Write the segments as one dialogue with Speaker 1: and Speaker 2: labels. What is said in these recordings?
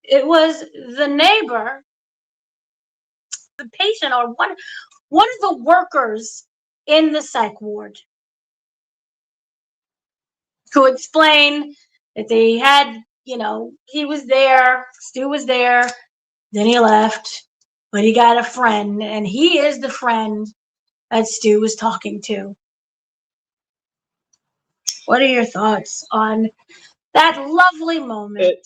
Speaker 1: It was the neighbor, the patient, or one of the workers in the psych ward, to explain that they had, he was there, Stu was there, then he left, but he got a friend, and he is the friend that Stu was talking to. What are your thoughts on that lovely moment?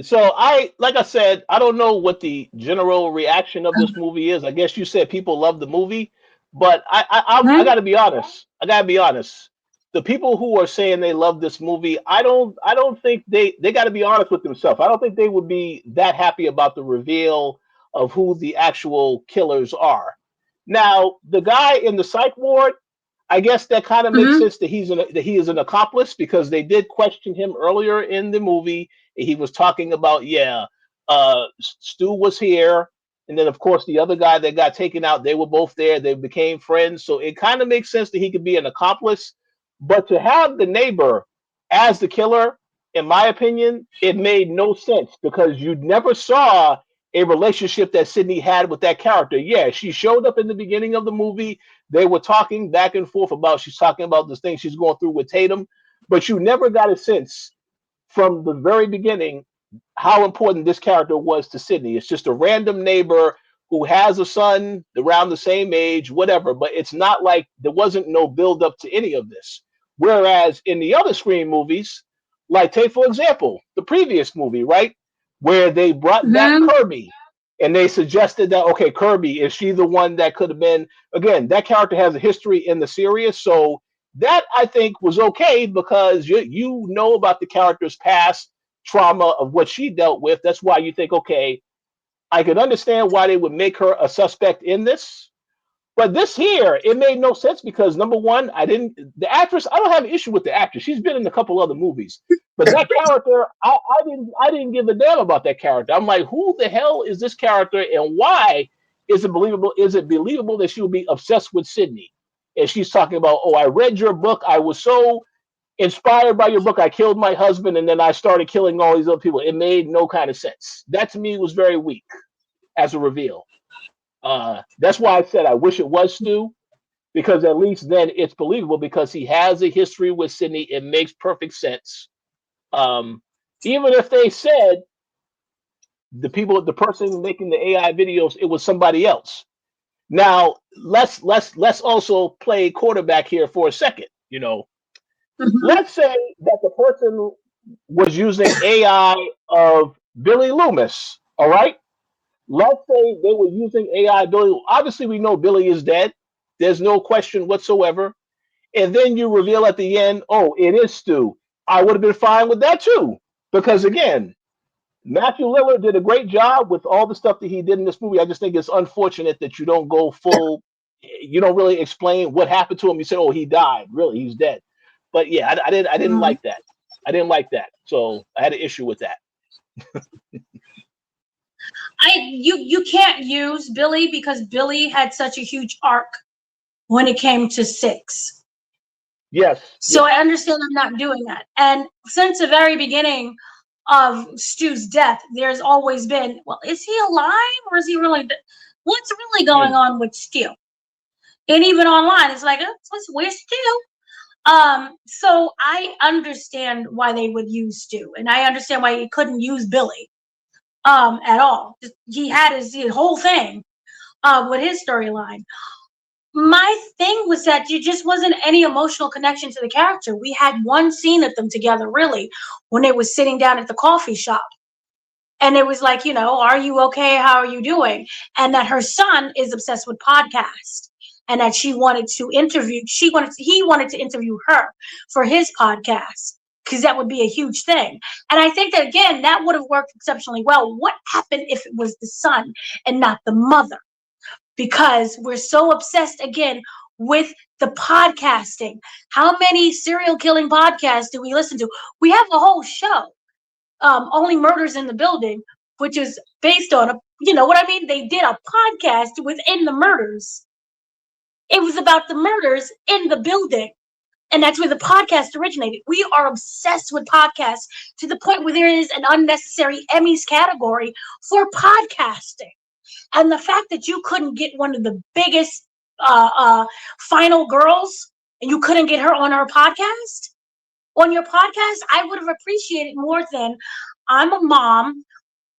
Speaker 2: So like I said, I don't know what the general reaction of this movie is. I guess you said people love the movie, but I got to be honest. I got to be honest. The people who are saying they love this movie, I don't think they got to be honest with themselves. I don't think they would be that happy about the reveal of who the actual killers are. Now, the guy in the psych ward, I guess that kind of makes
Speaker 1: Mm-hmm.
Speaker 2: sense that he is an accomplice because they did question him earlier in the movie. He was talking about, Stu was here, and then of course the other guy that got taken out, they were both there. They became friends, so it kind of makes sense that he could be an accomplice. But to have the neighbor as the killer, in my opinion, it made no sense because you never saw a relationship that Sidney had with that character. Yeah, she showed up in the beginning of the movie. They were talking back and forth about she's talking about this thing she's going through with Tatum, but you never got a sense from the very beginning how important this character was to Sidney. It's just a random neighbor who has a son around the same age, whatever, but it's not like there wasn't no build up to any of this. Whereas in the other Scream movies, like take for example, the previous movie, right? Where they brought back
Speaker 1: Mm-hmm.
Speaker 2: Kirby and they suggested that, okay, Kirby, is she the one that could have been, again, that character has a history in the series. So that I think was okay because you know about the character's past trauma of what she dealt with. That's why you think, okay, I could understand why they would make her a suspect in this. But this here, it made no sense because number one, the actress, I don't have an issue with the actress. She's been in a couple other movies. But that character, I didn't give a damn about that character. I'm like, who the hell is this character and why is it believable? Is it believable that she would be obsessed with Sidney? And she's talking about, oh, I read your book. I was so inspired by your book. I killed my husband and then I started killing all these other people. It made no kind of sense. That to me was very weak as a reveal. That's why I said I wish it was Stu, because at least then it's believable because he has a history with Sidney. It makes perfect sense. Um, Even if they said the person making the AI videos, it was somebody else. Now let's also play quarterback here for a second.
Speaker 1: Mm-hmm.
Speaker 2: Let's say that the person was using AI of Billy Loomis. All right. Let's say they were using AI Billy. Obviously, we know Billy is dead. There's no question whatsoever. And then you reveal at the end, oh, it is Stu. I would have been fine with that too. Because again, Matthew Lillard did a great job with all the stuff that he did in this movie. I just think it's unfortunate that you don't go full, you don't really explain what happened to him. You say, oh, he died. Really, he's dead. But yeah, I didn't
Speaker 1: Mm-hmm.
Speaker 2: like that. I didn't like that. So I had an issue with that.
Speaker 1: You can't use Billy because Billy had such a huge arc when it came to 6.
Speaker 2: Yes,
Speaker 1: So
Speaker 2: yes.
Speaker 1: I understand I'm not doing that. And since the very beginning of Stu's death, there's always been, well, is he alive or is he really what's really going
Speaker 2: Mm.
Speaker 1: on with Stu? And even online, it's like, where's Stu? So I understand why they would use Stu, and I understand why he couldn't use Billy at all. He had his whole thing with his storyline. My thing was that you just wasn't any emotional connection to the character. We had one scene of them together, really, when they was sitting down at the coffee shop. And it was like, are you okay? How are you doing? And that her son is obsessed with podcasts and that he wanted to interview her for his podcast because that would be a huge thing. And I think that, again, that would have worked exceptionally well. What happened if it was the son and not the mother? Because we're so obsessed, again, with the podcasting. How many serial killing podcasts do we listen to? We have a whole show, Only Murders in the Building, which is based on you know what I mean? They did a podcast within the murders. It was about the murders in the building. And that's where the podcast originated. We are obsessed with podcasts to the point where there is an unnecessary Emmys category for podcasting. And the fact that you couldn't get one of the biggest final girls and you couldn't get her on your podcast, I would have appreciated more than I'm a mom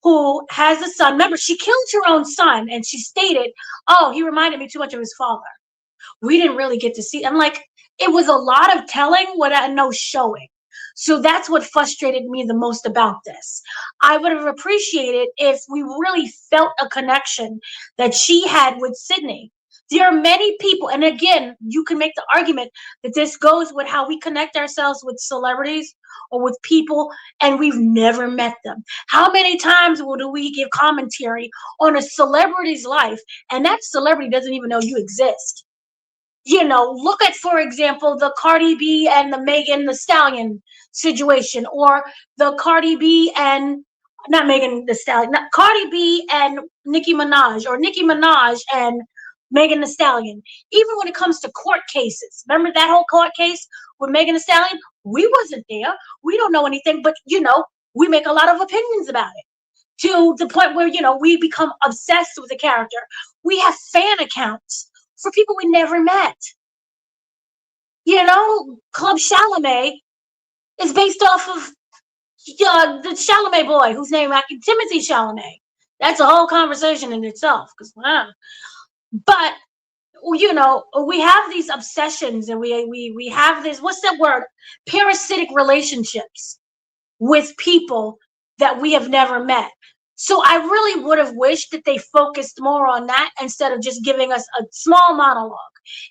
Speaker 1: who has a son. Remember, she killed her own son and she stated, oh, he reminded me too much of his father. We didn't really get to see. I'm like, it was a lot of telling without no showing. So that's what frustrated me the most about this. I would have appreciated if we really felt a connection that she had with Sidney. There are many people, and again, you can make the argument that this goes with how we connect ourselves with celebrities or with people, and we've never met them. How many times do we give commentary on a celebrity's life, and that celebrity doesn't even know you exist? You know, look at, for example, the Cardi B and the Megan Thee Stallion situation, or the Cardi B and not Megan Thee Stallion, not Cardi B and Nicki Minaj, or Nicki Minaj and Megan Thee Stallion. Even when it comes to court cases, remember that whole court case with Megan Thee Stallion? We wasn't there. We don't know anything, but you know, we make a lot of opinions about it to the point where, you know, we become obsessed with the character. We have fan accounts for people we never met. You know, Club Chalamet is based off of the Chalamet boy, whose name Timothy Chalamet. That's a whole conversation in itself. But you know, we have these obsessions, and we have this, what's that word? Parasitic relationships with people that we have never met. So I really would have wished that they focused more on that instead of just giving us a small monologue.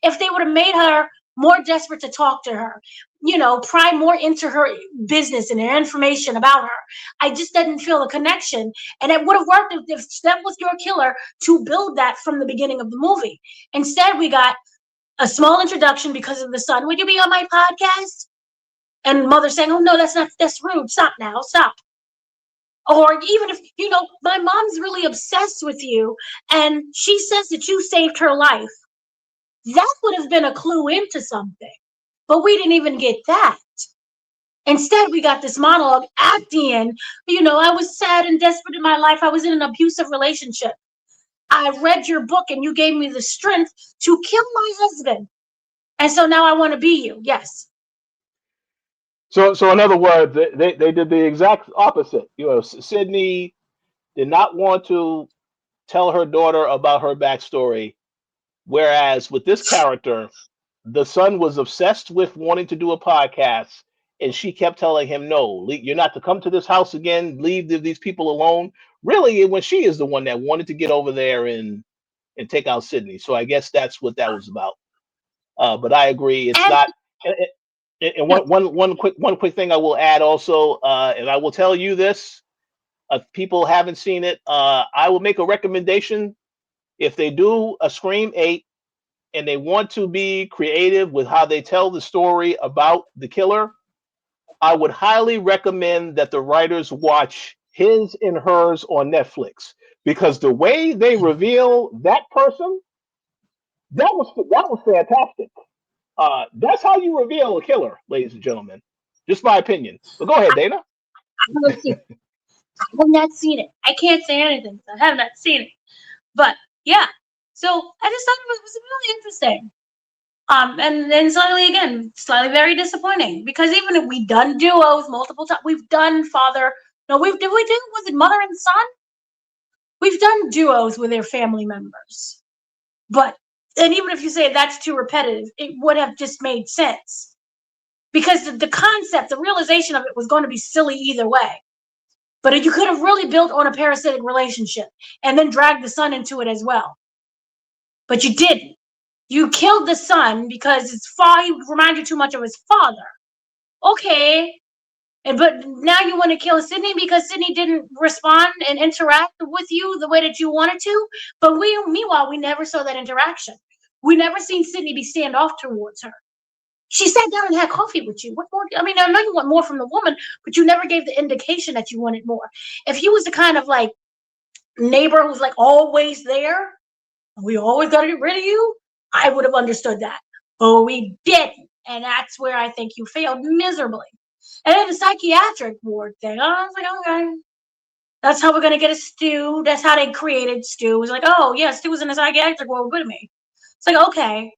Speaker 1: If they would have made her more desperate to talk to her, you know, pry more into her business and her information about her, I just didn't feel the connection. And it would have worked if that was your killer, to build that from the beginning of the movie. Instead, we got a small introduction because of the son. Would you be on my podcast? And mother saying, oh, no, that's rude. Stop now. Stop. Or even if, you know, my mom's really obsessed with you and she says that you saved her life. That would have been a clue into something. But we didn't even get that. Instead, we got this monologue at the end. You know, I was sad and desperate in my life. I was in an abusive relationship. I read your book and you gave me the strength to kill my husband. And so now I want to be you. Yes.
Speaker 2: So in other words, they did the exact opposite. You know, Sidney did not want to tell her daughter about her backstory, whereas with this character, the son was obsessed with wanting to do a podcast, and she kept telling him, no, you're not to come to this house again, leave these people alone. Really, when she is the one that wanted to get over there and take out Sidney. So I guess that's what that was about. But I agree, it's not. And one quick thing I will add also, and I will tell you this, if people haven't seen it, I will make a recommendation. If they do a Scream 8 and they want to be creative with how they tell the story about the killer, I would highly recommend that the writers watch His and Hers on Netflix, because the way they reveal that person, that was fantastic. That's how you reveal a killer, ladies and gentlemen. Just my opinion. But go ahead, Dana.
Speaker 1: I have not seen it. I can't say anything. I have not seen it. But yeah, so I just thought it was really interesting. And then slightly very disappointing, because even if we've done duos multiple times, we've done father. No, was it mother and son? We've done duos with their family members, and even if you say that's too repetitive, it would have just made sense, because the concept, the realization of it was going to be silly either way. But you could have really built on a parasitic relationship and then dragged the son into it as well. But you didn't. You killed the son because he reminded you too much of his father. Okay. But now you want to kill Sidney because Sidney didn't respond and interact with you the way that you wanted to. But meanwhile, we never saw that interaction. We never seen Sidney be standoff towards her. She sat down and had coffee with you. What more? I mean, I know you want more from the woman, but you never gave the indication that you wanted more. If he was the kind of like neighbor who's like always there, we always got to get rid of you, I would have understood that. But we didn't. And that's where I think you failed miserably. And then the psychiatric ward thing, I was like, okay, that's how we're going to get a Stu. That's how they created Stu. It was like, oh, yeah, Stu was in the psychiatric ward with me. It's like, okay.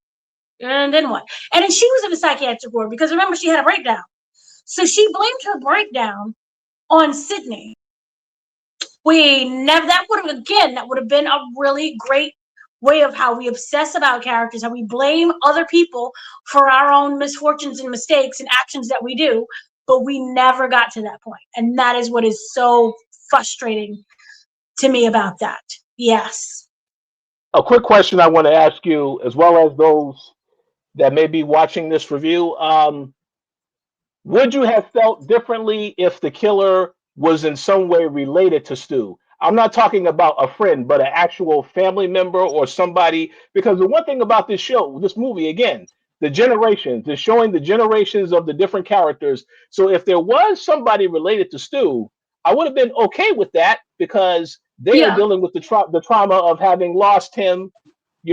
Speaker 1: And then what? And then she was in the psychiatric ward because remember, she had a breakdown. So she blamed her breakdown on Sidney. That would have been a really great way of how we obsess about characters, how we blame other people for our own misfortunes and mistakes and actions that we do, but we never got to that point. And that is what is so frustrating to me about that. Yes.
Speaker 2: A quick question I want to ask you, as well as those that may be watching this review. Would you have felt differently if the killer was in some way related to Stu? I'm not talking about a friend, but an actual family member or somebody. Because the one thing about this show, this movie, again, the generations, is showing the generations of the different characters. So if there was somebody related to Stu, I would have been okay with that because they are
Speaker 1: Yeah.
Speaker 2: dealing with the trauma of having lost him,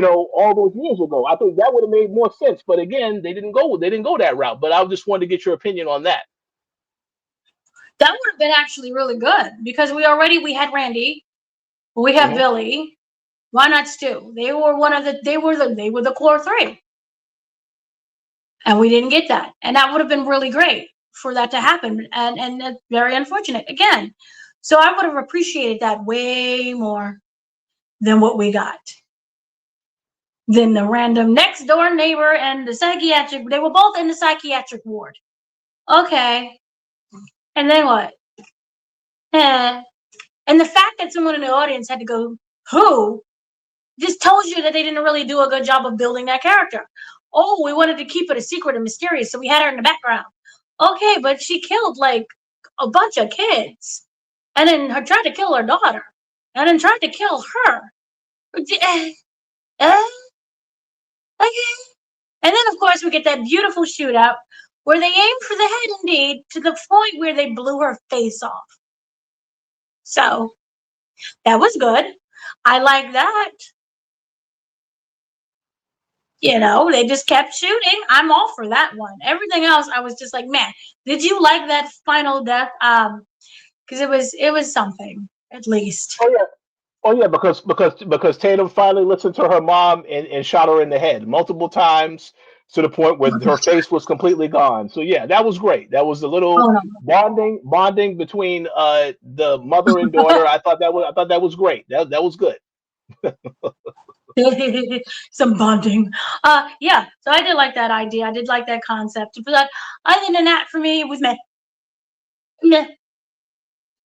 Speaker 2: all those years ago. I think that would have made more sense. But again, they didn't go that route. But I just wanted to get your opinion on that.
Speaker 1: That would have been actually really good because we had Randy, we have Billy. Why not Stu? They were the core three. And we didn't get that. And that would have been really great for that to happen. And it's very unfortunate again. So I would have appreciated that way more than what we got. Then the random next door neighbor and the psychiatric, they were both in the psychiatric ward. Okay. And then what? And the fact that someone in the audience had to go, who? Just tells you that they didn't really do a good job of building that character. Oh, we wanted to keep it a secret and mysterious, so we had her in the background. Okay, but she killed like a bunch of kids. And then tried to kill her daughter. And then tried to kill her. Okay. And then, of course, we get that beautiful shootout where they aimed for the head, indeed, to the point where they blew her face off. So, that was good. I like that. They just kept shooting. I'm all for that one. Everything else, I was just like, man, did you like that final death? Because it was something, at least.
Speaker 2: Oh yeah, because Tatum finally listened to her mom and shot her in the head multiple times to the point where her face was completely gone. So yeah, that was great. That was a little bonding between the mother and daughter. I thought that was great. That was good.
Speaker 1: Some bonding. Yeah. So I did like that idea. I did like that concept. But other than that, for me, it was meh.